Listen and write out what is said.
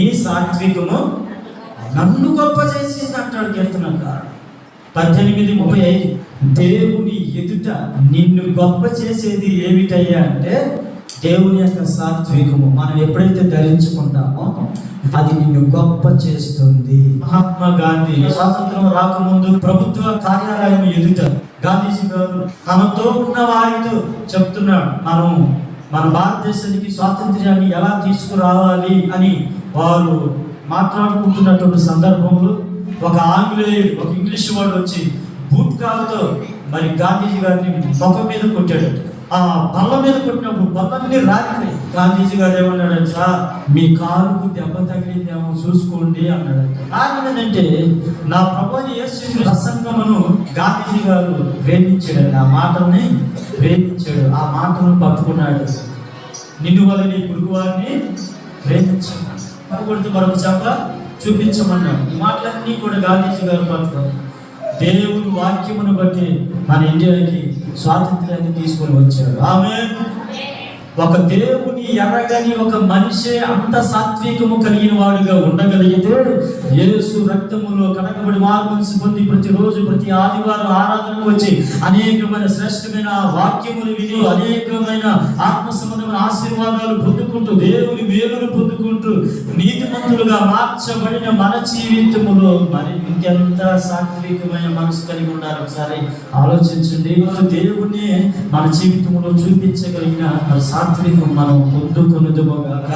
ఈ సాత్వికము నన్ను గొప్ప చేసింది అంటాడు కీర్తనకారుడు. 18:35. దేవుని ఎదుట నిన్ను గొప్ప చేసేది ఏమిటయ్యా అంటే దేవుని యొక్క సాత్వికము మనం ఎప్పుడైతే ధరించుకుంటామో అది నిన్ను గొప్ప చేస్తుంది. మహాత్మా గాంధీ స్వాతంత్రం రాకముందు ప్రభుత్వ కార్యాలయం ఎదుట గాంధీజీ గారు తనతో ఉన్న వారితో చెప్తున్నాడు, మన భారతదేశానికి స్వాతంత్ర్యాన్ని ఎలా తీసుకురావాలి అని వారు మాట్లాడుకుంటున్నటువంటి సందర్భంలో ఒక ఆంగ్లేయుడు, ఒక ఇంగ్లీష్ వాడు వచ్చి బూట్ కాలుతో మరి గాంధీజీ గారిని ముఖం మీద కొట్టాడు. ఆ బల్ల మీద కొట్టినప్పుడు బల్లన్నీ రాలిపోయి గాంధీజీ గారు ఏమన్నాడు, సార్ మీ కాలుకు దెబ్బ తగిలిందేమో చూసుకోండి అన్నాడు. కారణమేంటంటే నా ప్రభువైన యేసు ప్రసంగమును గాంధీజీ గారు ప్రేమించాడు, ఆ మాటని ప్రేమించాడు, ఆ మాటను పట్టుకున్నాడు. నిన్ను వల్ల నీ పొరుగు వారిని ప్రేమించమన్నాడు, కొడితే మరొక చెప్ప చూపించమన్నాడు. ఈ మాటలన్నీ కూడా గాంధీజీ గారు పట్టుకున్నారు. దేవుని వాక్యమును బట్టి మన ఇండియాకి స్వాతంత్ర్యాన్ని తీసుకొని వచ్చాడు. ఆమేన్. ఒక దేవుని ఎరగని ఒక మనిషి అంత సాత్వికము కలిగిన వాడుగా ఉండగలిగితే యేసు రక్తములో కడగబడి మారుమనసు పొంది ప్రతిరోజు ప్రతి ఆదివారం ఆరాధనకు వచ్చి అనేకమైన శ్రేష్టమైన వాక్యములు విని అనేకమైన ఆత్మ సంబంధమైన ఆశీర్వాదాలు పొందుకుంటూ దేవుని మేలును పొందుకుంటూ నీతిమంతులుగా మార్చబడిన మన జీవితములో మరి ఇంకెంత సాత్వికమైన మనసు కలిగి ఉండాలి ఒకసారి ఆలోచించండి. దేవుని మన జీవితంలో చూపించగలిగిన సాత్వికం మనం పొందుకొనుదుగాక.